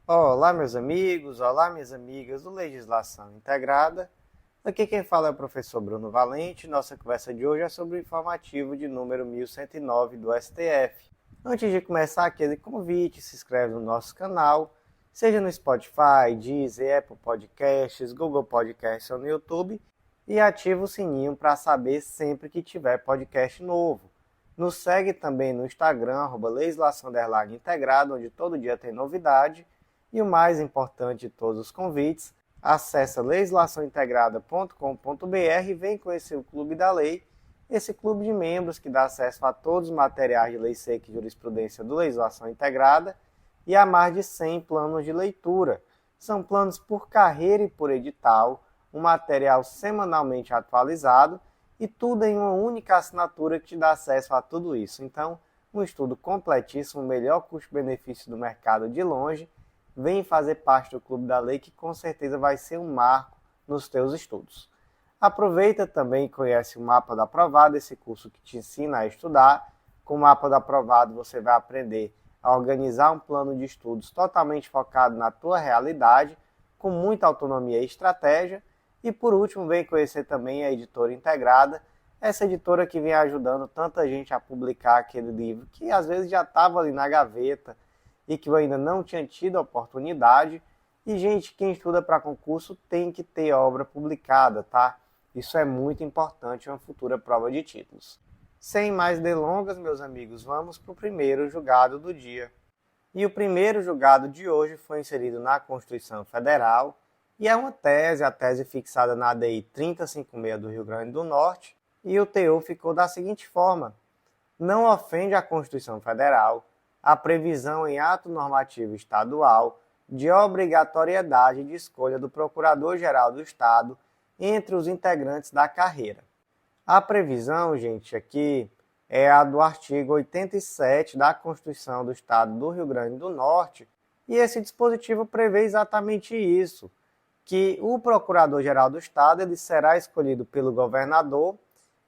Olá, meus amigos, olá, minhas amigas do Legislação Integrada. Aqui quem fala é o professor Bruno Valente. Nossa conversa de hoje é sobre o informativo de número 1109 do STF. Antes de começar, aquele convite, se inscreve no nosso canal, seja no Spotify, Deezer, Apple Podcasts, Google Podcasts ou no YouTube, e ativa o sininho para saber sempre que tiver podcast novo. Nos segue também no Instagram, @legislação_integrada, onde todo dia tem novidade. E o mais importante de todos os convites, acesse legislaçãointegrada.com.br e vem conhecer o Clube da Lei, esse clube de membros que dá acesso a todos os materiais de lei seca e jurisprudência do Legislação Integrada e a mais de 100 planos de leitura. São planos por carreira e por edital, um material semanalmente atualizado e tudo em uma única assinatura que te dá acesso a tudo isso. Então, um estudo completíssimo, o melhor custo-benefício do mercado de longe. Vem fazer parte do Clube da Lei, que com certeza vai ser um marco nos teus estudos. Aproveita também e conhece o Mapa do Aprovado, esse curso que te ensina a estudar. Com o Mapa do Aprovado você vai aprender a organizar um plano de estudos totalmente focado na tua realidade, com muita autonomia e estratégia. E por último, vem conhecer também a Editora Integrada, essa editora que vem ajudando tanta gente a publicar aquele livro que às vezes já estava ali na gaveta, e que eu ainda não tinha tido a oportunidade. E, gente, quem estuda para concurso tem que ter obra publicada, tá? Isso é muito importante em uma futura prova de títulos. Sem mais delongas, meus amigos, vamos para o primeiro julgado do dia. E o primeiro julgado de hoje foi inserido na Constituição Federal e é uma tese, a tese fixada na ADI 3056 do Rio Grande do Norte, e o teor ficou da seguinte forma: não ofende a Constituição Federal a previsão em ato normativo estadual de obrigatoriedade de escolha do Procurador-Geral do Estado entre os integrantes da carreira. A previsão, gente, aqui é a do artigo 87 da Constituição do Estado do Rio Grande do Norte, e esse dispositivo prevê exatamente isso, que o Procurador-Geral do Estado ele será escolhido pelo governador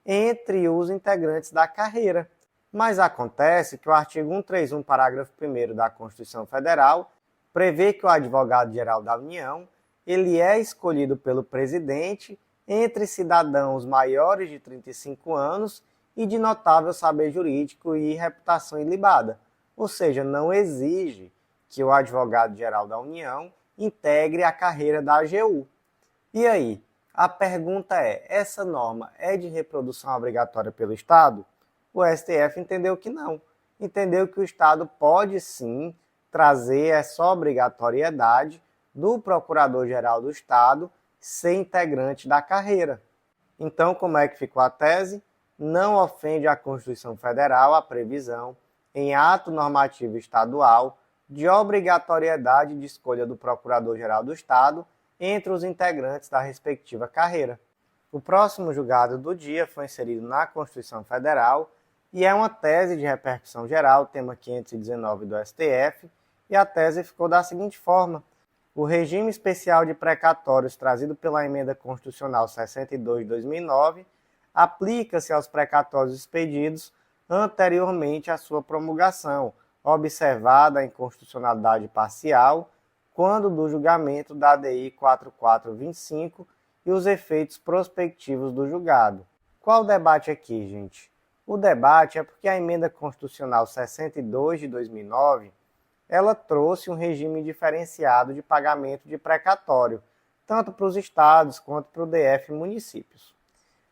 entre os integrantes da carreira. Mas acontece que o artigo 131, parágrafo 1º da Constituição Federal prevê que o advogado-geral da União ele é escolhido pelo presidente entre cidadãos maiores de 35 anos e de notável saber jurídico e reputação ilibada. Ou seja, não exige que o advogado-geral da União integre a carreira da AGU. E aí, a pergunta é, essa norma é de reprodução obrigatória pelo Estado? O STF entendeu que não. Entendeu que o Estado pode sim trazer essa obrigatoriedade do Procurador-Geral do Estado ser integrante da carreira. Então, como é que ficou a tese? Não ofende a Constituição Federal a previsão, em ato normativo estadual, de obrigatoriedade de escolha do Procurador-Geral do Estado entre os integrantes da respectiva carreira. O próximo julgado do dia foi inserido na Constituição Federal e é uma tese de repercussão geral, tema 519 do STF, e a tese ficou da seguinte forma: o regime especial de precatórios trazido pela Emenda Constitucional 62 de 2009 aplica-se aos precatórios expedidos anteriormente à sua promulgação, observada a inconstitucionalidade parcial, quando do julgamento da ADI 4425 e os efeitos prospectivos do julgado. Qual o debate aqui, gente? O debate é porque a Emenda Constitucional 62 de 2009 ela trouxe um regime diferenciado de pagamento de precatório, tanto para os estados quanto para o DF e municípios.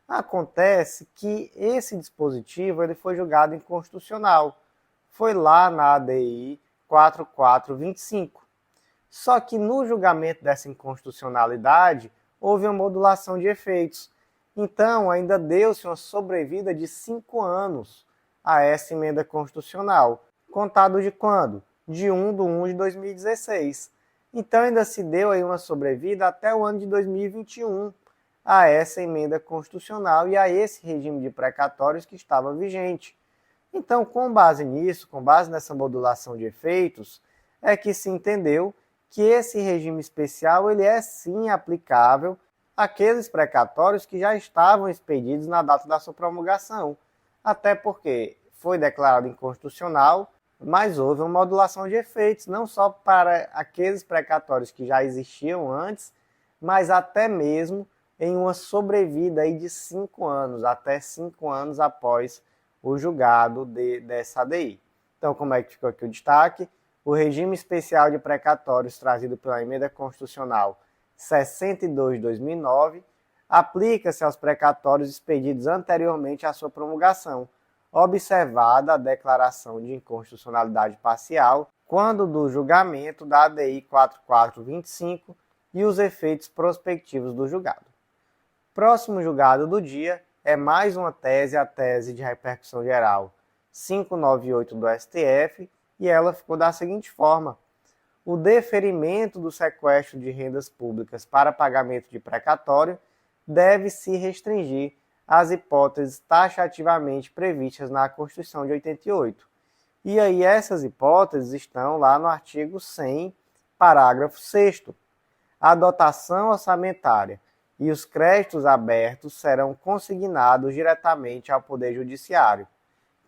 Acontece que esse dispositivo ele foi julgado inconstitucional. Foi lá na ADI 4425. Só que no julgamento dessa inconstitucionalidade houve uma modulação de efeitos. Então, ainda deu-se uma sobrevida de 5 anos a essa emenda constitucional. Contado de quando? De 1 de 2016. Então, ainda se deu aí uma sobrevida até o ano de 2021 a essa emenda constitucional e a esse regime de precatórios que estava vigente. Então, com base nisso, com base nessa modulação de efeitos, é que se entendeu que esse regime especial ele é sim aplicável àqueles precatórios que já estavam expedidos na data da sua promulgação. Até porque foi declarado inconstitucional mas houve uma modulação de efeitos, não só para aqueles precatórios que já existiam antes, mas até mesmo em uma sobrevida aí de 5 anos, até 5 anos após o julgado dessa ADI. Então, como é que ficou aqui o destaque? O regime especial de precatórios trazido pela Emenda Constitucional 62 de 2009 aplica-se aos precatórios expedidos anteriormente à sua promulgação, observada a declaração de inconstitucionalidade parcial quando do julgamento da ADI 4425 e os efeitos prospectivos do julgado. Próximo julgado do dia é mais uma tese, a tese de repercussão geral 598 do STF, e ela ficou da seguinte forma: o deferimento do sequestro de rendas públicas para pagamento de precatório deve se restringir às hipóteses taxativamente previstas na Constituição de 88. E aí essas hipóteses estão lá no artigo 100, parágrafo 6º. A dotação orçamentária e os créditos abertos serão consignados diretamente ao Poder Judiciário,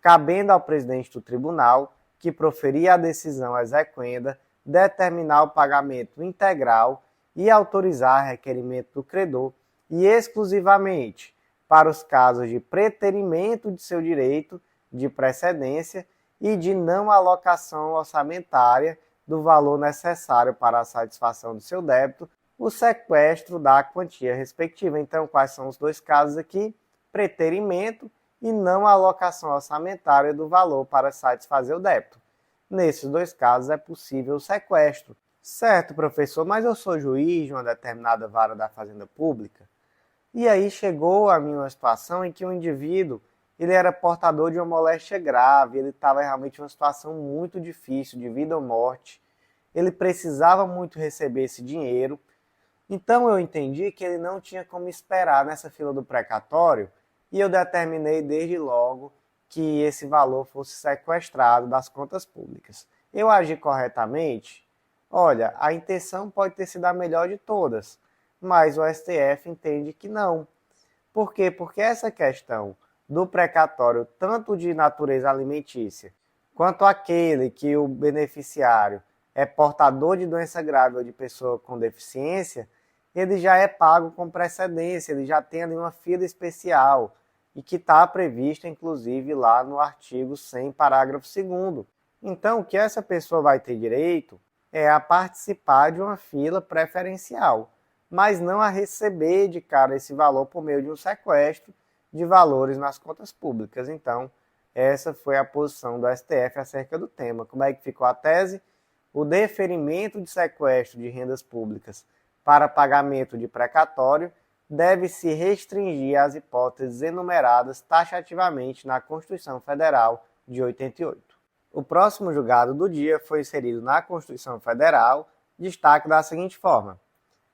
cabendo ao presidente do tribunal, que proferir a decisão exequenda, determinar o pagamento integral e autorizar requerimento do credor, e exclusivamente para os casos de preterimento de seu direito de precedência e de não alocação orçamentária do valor necessário para a satisfação do seu débito, o sequestro da quantia respectiva. Então, quais são os dois casos aqui? Preterimento e não alocação orçamentária do valor para satisfazer o débito. Nesses dois casos é possível o sequestro. Certo, professor, mas eu sou juiz de uma determinada vara da Fazenda Pública. E aí chegou a mim uma situação em que o indivíduo ele era portador de uma moléstia grave, ele estava realmente em uma situação muito difícil, de vida ou morte. Ele precisava muito receber esse dinheiro. Então eu entendi que ele não tinha como esperar nessa fila do precatório e eu determinei desde logo que esse valor fosse sequestrado das contas públicas. Eu agi corretamente? Olha, a intenção pode ter sido a melhor de todas, mas o STF entende que não. Por quê? Porque essa questão do precatório, tanto de natureza alimentícia, quanto aquele que o beneficiário é portador de doença grave ou de pessoa com deficiência, ele já é pago com precedência, ele já tem ali uma fila especial, e que está prevista, inclusive, lá no artigo 100, parágrafo 2º. Então, o que essa pessoa vai ter direito é a participar de uma fila preferencial, mas não a receber de cara esse valor por meio de um sequestro de valores nas contas públicas. Então, essa foi a posição do STF acerca do tema. Como é que ficou a tese? O deferimento de sequestro de rendas públicas para pagamento de precatório deve se restringir às hipóteses enumeradas taxativamente na Constituição Federal de 88. O próximo julgado do dia foi inserido na Constituição Federal, destaque da seguinte forma: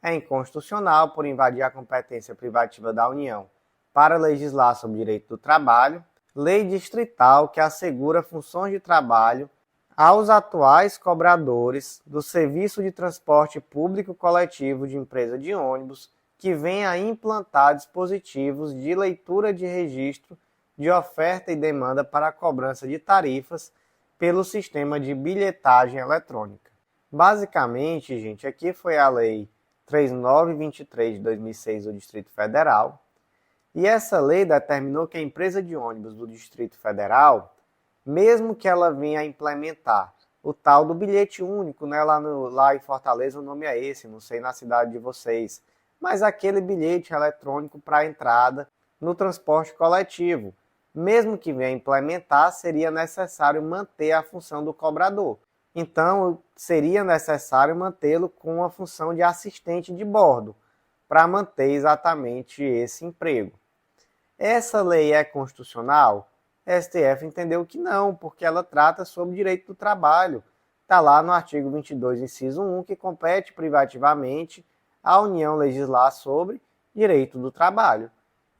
é inconstitucional por invadir a competência privativa da União para legislar sobre o direito do trabalho, lei distrital que assegura funções de trabalho aos atuais cobradores do serviço de transporte público coletivo de empresa de ônibus que venha a implantar dispositivos de leitura de registro de oferta e demanda para a cobrança de tarifas pelo sistema de bilhetagem eletrônica. Basicamente, gente, aqui foi a Lei 3923 de 2006 do Distrito Federal, e essa lei determinou que a empresa de ônibus do Distrito Federal, mesmo que ela venha a implementar o tal do bilhete único, né, lá em Fortaleza o nome é esse, não sei na cidade de vocês, mas aquele bilhete eletrônico para entrada no transporte coletivo, mesmo que venha implementar, seria necessário manter a função do cobrador. Então, seria necessário mantê-lo com a função de assistente de bordo, para manter exatamente esse emprego. Essa lei é constitucional? A STF entendeu que não, porque ela trata sobre direito do trabalho. Está lá no artigo 22, inciso 1, que compete privativamente à União legislar sobre direito do trabalho.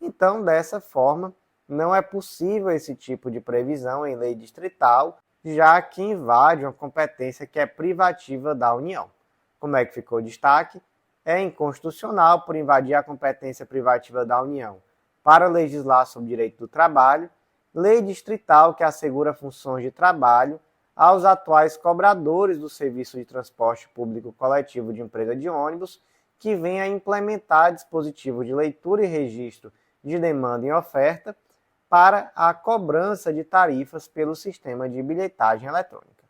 Então, dessa forma, não é possível esse tipo de previsão em lei distrital, já que invade uma competência que é privativa da União. Como é que ficou o destaque? É inconstitucional por invadir a competência privativa da União para legislar sobre direito do trabalho, lei distrital que assegura funções de trabalho aos atuais cobradores do serviço de transporte público coletivo de empresa de ônibus, que vem a implementar dispositivos de leitura e registro de demanda e oferta para a cobrança de tarifas pelo sistema de bilhetagem eletrônica.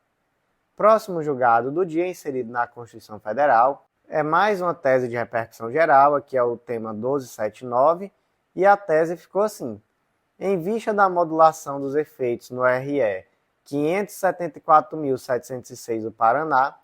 Próximo julgado do dia, inserido na Constituição Federal, é mais uma tese de repercussão geral, aqui é o tema 1279, e a tese ficou assim: em vista da modulação dos efeitos no RE 574.706 do Paraná,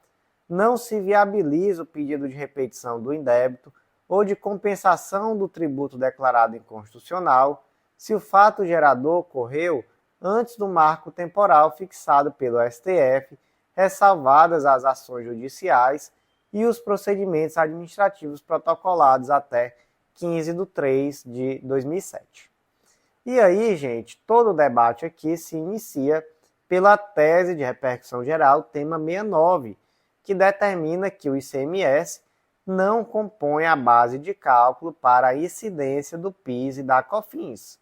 não se viabiliza o pedido de repetição do indébito ou de compensação do tributo declarado inconstitucional se o fato gerador ocorreu antes do marco temporal fixado pelo STF, ressalvadas as ações judiciais e os procedimentos administrativos protocolados até 15 de 3 de 2007. E aí, gente, todo o debate aqui se inicia pela tese de repercussão geral, tema 69, que determina que o ICMS não compõe a base de cálculo para a incidência do PIS e da COFINS.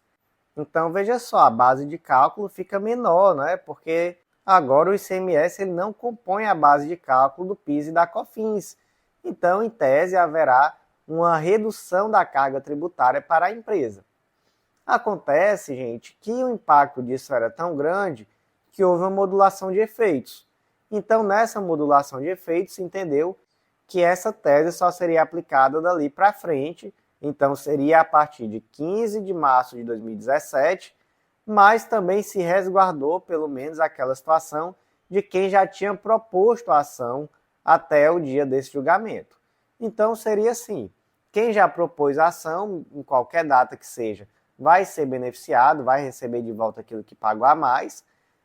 Então, veja só, a base de cálculo fica menor, né? Porque agora o ICMS ele não compõe a base de cálculo do PIS e da COFINS. Então, em tese, haverá uma redução da carga tributária para a empresa. Acontece, gente, que o impacto disso era tão grande que houve uma modulação de efeitos. Então, nessa modulação de efeitos, se entendeu que essa tese só seria aplicada dali para frente, então seria a partir de 15 de março de 2017, mas também se resguardou pelo menos aquela situação de quem já tinha proposto a ação até o dia desse julgamento. Então seria assim, quem já propôs a ação, em qualquer data que seja, vai ser beneficiado, vai receber de volta aquilo que pagou a mais,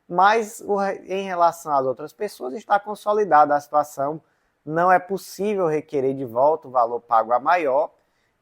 mas em relação às outras pessoas está consolidada a situação, não é possível requerer de volta o valor pago a maior,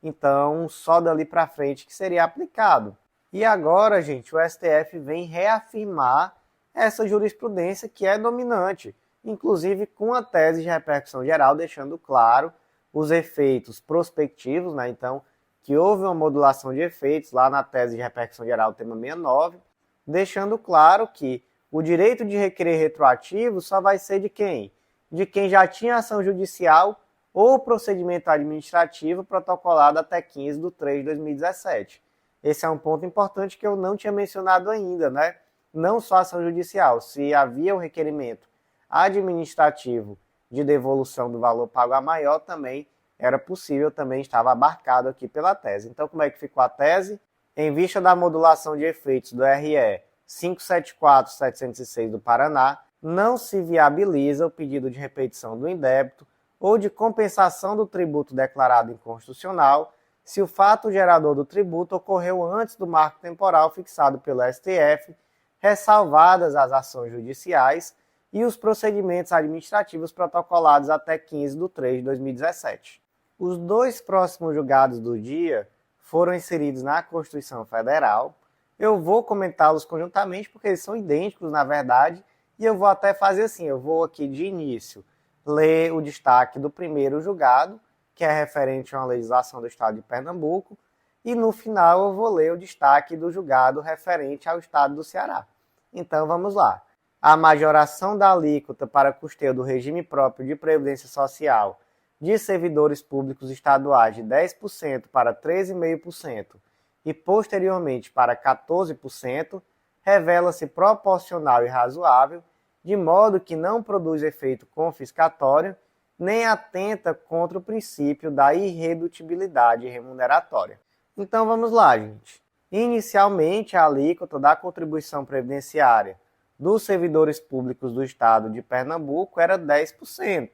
então só dali para frente que seria aplicado. E agora, gente, o STF vem reafirmar essa jurisprudência que é dominante, inclusive com a tese de repercussão geral, deixando claro os efeitos prospectivos, né? Então, que houve uma modulação de efeitos lá na tese de repercussão geral, tema 69, deixando claro que o direito de requerer retroativo só vai ser de quem? De quem já tinha ação judicial ou procedimento administrativo protocolado até 15 de 3 de 2017. Esse é um ponto importante que eu não tinha mencionado ainda, né? Não só ação judicial, se havia o requerimento administrativo de devolução do valor pago a maior, também era possível, também estava abarcado aqui pela tese. Então, como é que ficou a tese? Em vista da modulação de efeitos do RE 574.706 do Paraná, não se viabiliza o pedido de repetição do indébito ou de compensação do tributo declarado inconstitucional se o fato gerador do tributo ocorreu antes do marco temporal fixado pelo STF, ressalvadas as ações judiciais e os procedimentos administrativos protocolados até 15 de 3 de 2017. Os dois próximos julgados do dia foram inseridos na Constituição Federal. Eu vou comentá-los conjuntamente porque eles são idênticos, na verdade, e eu vou até fazer assim, eu vou aqui de início ler o destaque do primeiro julgado, que é referente a uma legislação do Estado de Pernambuco, e no final eu vou ler o destaque do julgado referente ao Estado do Ceará. Então vamos lá. A majoração da alíquota para custeio do regime próprio de previdência social de servidores públicos estaduais de 10% para 13,5% e posteriormente para 14%, revela-se proporcional e razoável, de modo que não produz efeito confiscatório, nem atenta contra o princípio da irredutibilidade remuneratória. Então vamos lá, gente. Inicialmente, a alíquota da contribuição previdenciária dos servidores públicos do Estado de Pernambuco era 10%.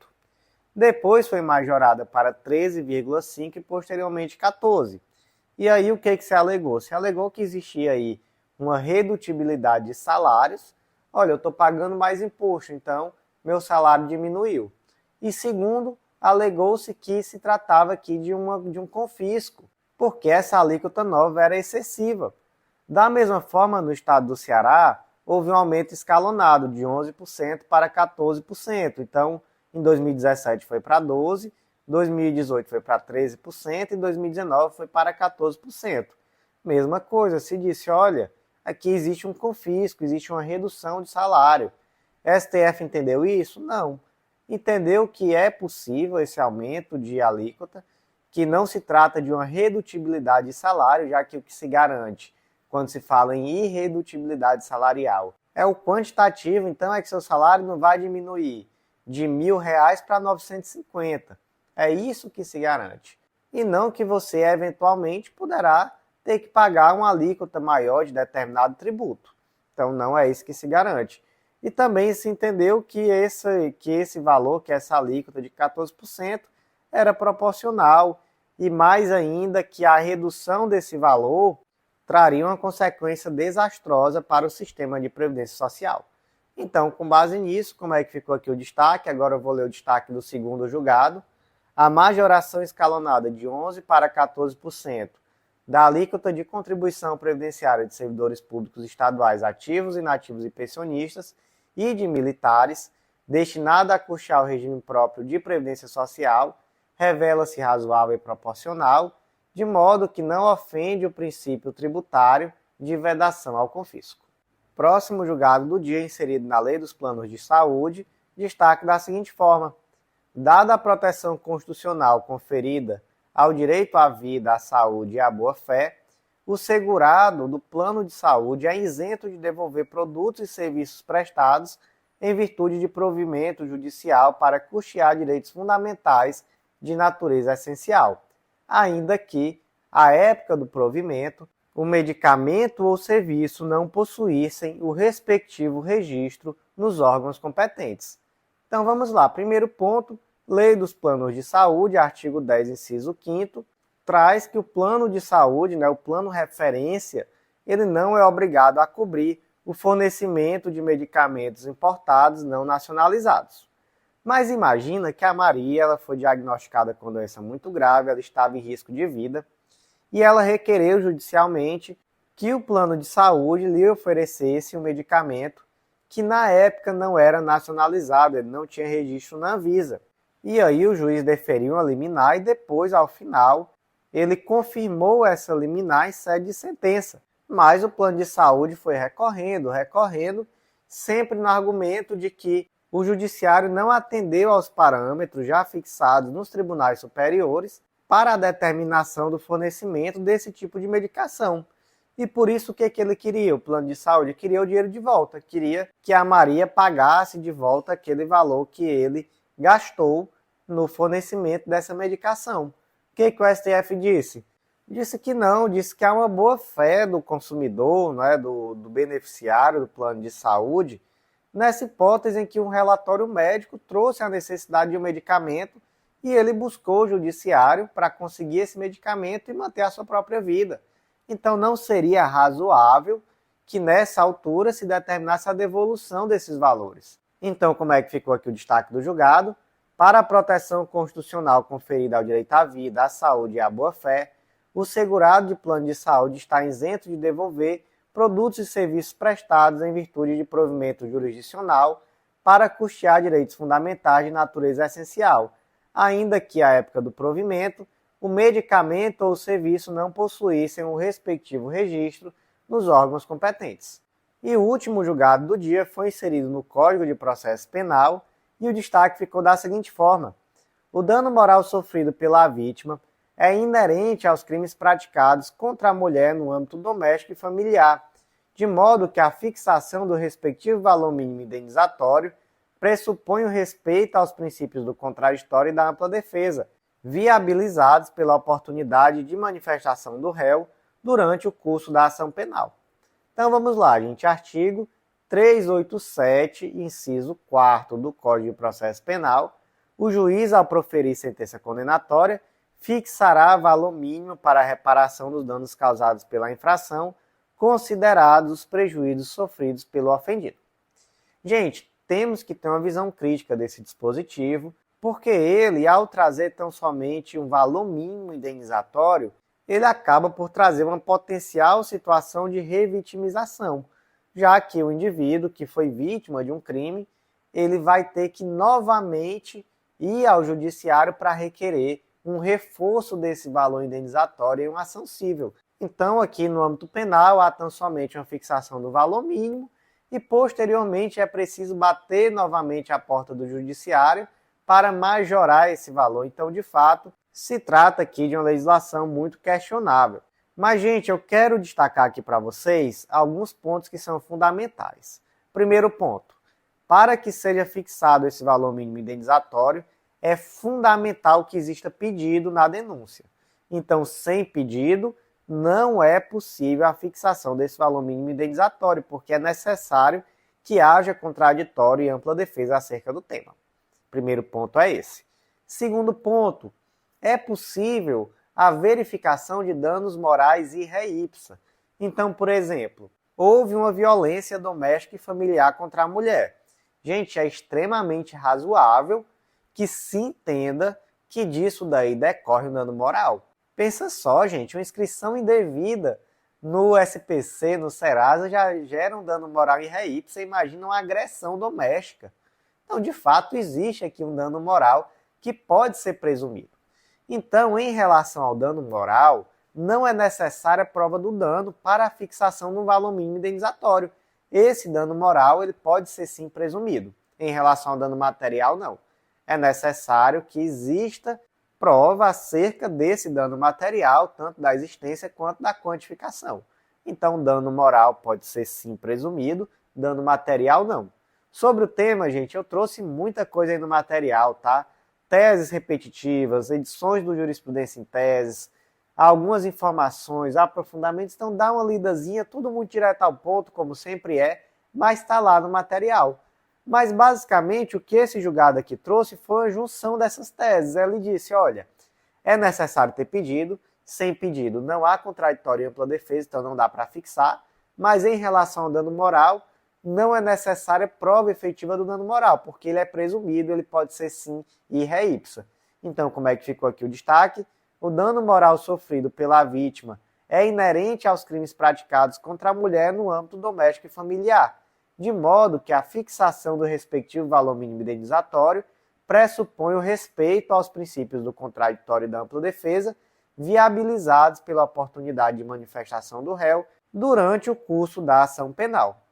Depois foi majorada para 13,5% e posteriormente 14%. E aí o que se alegou? Se alegou que existia aí uma redutibilidade de salários. Olha, eu estou pagando mais imposto, então meu salário diminuiu. E segundo, alegou-se que se tratava aqui de um confisco, porque essa alíquota nova era excessiva. Da mesma forma, no estado do Ceará, houve um aumento escalonado de 11% para 14%. Então, em 2017 foi para 12%, 2018 foi para 13% e 2019 foi para 14%. Mesma coisa, se disse, olha, aqui existe um confisco, existe uma redução de salário. STF entendeu isso? Não. Entendeu que é possível esse aumento de alíquota, que não se trata de uma redutibilidade de salário, já que o que se garante quando se fala em irredutibilidade salarial é o quantitativo, então é que seu salário não vai diminuir de R$ 1.000 para 950. É isso que se garante. E não que você eventualmente poderá ter que pagar uma alíquota maior de determinado tributo. Então não é isso que se garante. E também se entendeu que esse valor, que essa alíquota de 14%, era proporcional e mais ainda que a redução desse valor traria uma consequência desastrosa para o sistema de previdência social. Então, com base nisso, como é que ficou aqui o destaque? Agora eu vou ler o destaque do segundo julgado. A majoração escalonada de 11% para 14% da alíquota de contribuição previdenciária de servidores públicos estaduais ativos, inativos e pensionistas e de militares, destinada a custear o regime próprio de previdência social, revela-se razoável e proporcional, de modo que não ofende o princípio tributário de vedação ao confisco. Próximo julgado do dia, inserido na Lei dos Planos de Saúde, destaque da seguinte forma: dada a proteção constitucional conferida ao direito à vida, à saúde e à boa-fé, o segurado do plano de saúde é isento de devolver produtos e serviços prestados em virtude de provimento judicial para custear direitos fundamentais de natureza essencial, ainda que, à época do provimento, o medicamento ou serviço não possuíssem o respectivo registro nos órgãos competentes. Então vamos lá, primeiro ponto, Lei dos Planos de Saúde, artigo 10, inciso 5º, traz que o plano de saúde, o plano referência, ele não é obrigado a cobrir o fornecimento de medicamentos importados não nacionalizados. Mas imagina que a Maria ela foi diagnosticada com doença muito grave, ela estava em risco de vida, e ela requereu judicialmente que o plano de saúde lhe oferecesse um medicamento que na época não era nacionalizado, ele não tinha registro na Anvisa. E aí o juiz deferiu uma liminar e depois, ao final, ele confirmou essa liminar em sede de sentença. Mas o plano de saúde foi recorrendo, sempre no argumento de que o judiciário não atendeu aos parâmetros já fixados nos tribunais superiores para a determinação do fornecimento desse tipo de medicação. E por isso o que ele queria? O plano de saúde queria o dinheiro de volta, queria que a Maria pagasse de volta aquele valor que ele gastou no fornecimento dessa medicação. O que o STF disse? Disse que não, disse que há uma boa fé do consumidor, do beneficiário do plano de saúde, nessa hipótese em que um relatório médico trouxe a necessidade de um medicamento e ele buscou o judiciário para conseguir esse medicamento e manter a sua própria vida. Então não seria razoável que nessa altura se determinasse a devolução desses valores. Então como é que ficou aqui o destaque do julgado? Para a proteção constitucional conferida ao direito à vida, à saúde e à boa-fé, o segurado de plano de saúde está isento de devolver produtos e serviços prestados em virtude de provimento jurisdicional para custear direitos fundamentais de natureza essencial, ainda que, à época do provimento, o medicamento ou o serviço não possuíssem o respectivo registro nos órgãos competentes. E o último julgado do dia foi inserido no Código de Processo Penal e o destaque ficou da seguinte forma: o dano moral sofrido pela vítima é inerente aos crimes praticados contra a mulher no âmbito doméstico e familiar, de modo que a fixação do respectivo valor mínimo indenizatório pressupõe o respeito aos princípios do contraditório e da ampla defesa, viabilizados pela oportunidade de manifestação do réu durante o curso da ação penal. Então vamos lá, gente. Artigo 387, inciso 4º do Código de Processo Penal, o juiz, ao proferir sentença condenatória, fixará valor mínimo para a reparação dos danos causados pela infração, considerados os prejuízos sofridos pelo ofendido. Gente, temos que ter uma visão crítica desse dispositivo, porque ele, ao trazer tão somente um valor mínimo indenizatório, ele acaba por trazer uma potencial situação de revitimização, já que o indivíduo que foi vítima de um crime, ele vai ter que novamente ir ao judiciário para requerer um reforço desse valor indenizatório em uma ação cível. Então, aqui no âmbito penal, há tão somente uma fixação do valor mínimo e posteriormente é preciso bater novamente a porta do judiciário para majorar esse valor. Então, de fato, se trata aqui de uma legislação muito questionável. Mas, gente, eu quero destacar aqui para vocês alguns pontos que são fundamentais. Primeiro ponto, para que seja fixado esse valor mínimo indenizatório, é fundamental que exista pedido na denúncia. Então, sem pedido, não é possível a fixação desse valor mínimo indenizatório, porque é necessário que haja contraditório e ampla defesa acerca do tema. Primeiro ponto é esse. Segundo ponto, é possível a verificação de danos morais e re ipsa. Então, por exemplo, houve uma violência doméstica e familiar contra a mulher. Gente, é extremamente razoável que se entenda que disso daí decorre um dano moral. Pensa só, gente, uma inscrição indevida no SPC, no Serasa, já gera um dano moral e re ipsa. Imagina uma agressão doméstica. Então, de fato, existe aqui um dano moral que pode ser presumido. Então, em relação ao dano moral, não é necessária a prova do dano para a fixação do valor mínimo indenizatório. Esse dano moral ele pode ser sim presumido. Em relação ao dano material, não. É necessário que exista prova acerca desse dano material, tanto da existência quanto da quantificação. Então, dano moral pode ser sim presumido, dano material não. Sobre o tema, gente, eu trouxe muita coisa aí no material, tá? Teses repetitivas, edições do Jurisprudência em Teses, algumas informações, aprofundamentos. Então dá uma lidazinha, tudo muito direto ao ponto, como sempre é, mas está lá no material. Mas basicamente o que esse julgado aqui trouxe foi a junção dessas teses. Ele disse, olha, é necessário ter pedido, sem pedido não há contraditório e ampla defesa, então não dá para fixar, mas em relação ao dano moral, não é necessária prova efetiva do dano moral, porque ele é presumido, ele pode ser sim e re ipsa. Então, como é que ficou aqui o destaque? O dano moral sofrido pela vítima é inerente aos crimes praticados contra a mulher no âmbito doméstico e familiar, de modo que a fixação do respectivo valor mínimo indenizatório pressupõe o respeito aos princípios do contraditório e da ampla defesa, viabilizados pela oportunidade de manifestação do réu durante o curso da ação penal.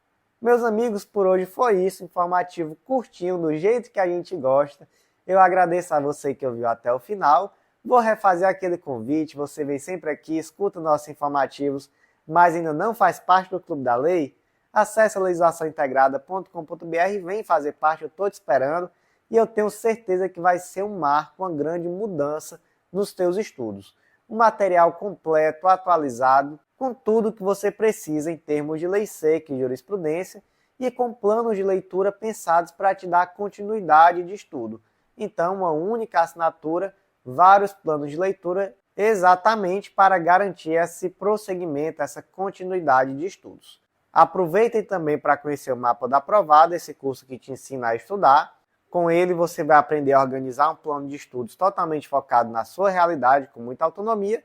Meus amigos, por hoje foi isso, informativo curtinho, do jeito que a gente gosta. Eu agradeço a você que ouviu até o final. Vou refazer aquele convite, você vem sempre aqui, escuta nossos informativos, mas ainda não faz parte do Clube da Lei? Acesse legislaçãointegrada.com.br e vem fazer parte, eu estou te esperando. E eu tenho certeza que vai ser um marco, uma grande mudança nos teus estudos. Um material completo, atualizado, com tudo que você precisa em termos de lei seca e jurisprudência e com planos de leitura pensados para te dar continuidade de estudo. Então, uma única assinatura, vários planos de leitura, exatamente para garantir esse prosseguimento, essa continuidade de estudos. Aproveitem também para conhecer o Mapa da Aprovada, esse curso que te ensina a estudar. Com ele você vai aprender a organizar um plano de estudos totalmente focado na sua realidade, com muita autonomia.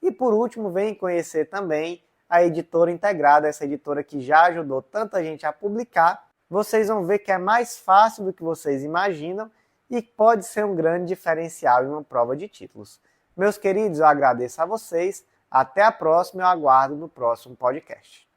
E por último, vem conhecer também a Editora Integrada, essa editora que já ajudou tanta gente a publicar. Vocês vão ver que é mais fácil do que vocês imaginam e pode ser um grande diferencial em uma prova de títulos. Meus queridos, eu agradeço a vocês. Até a próxima, eu aguardo no próximo podcast.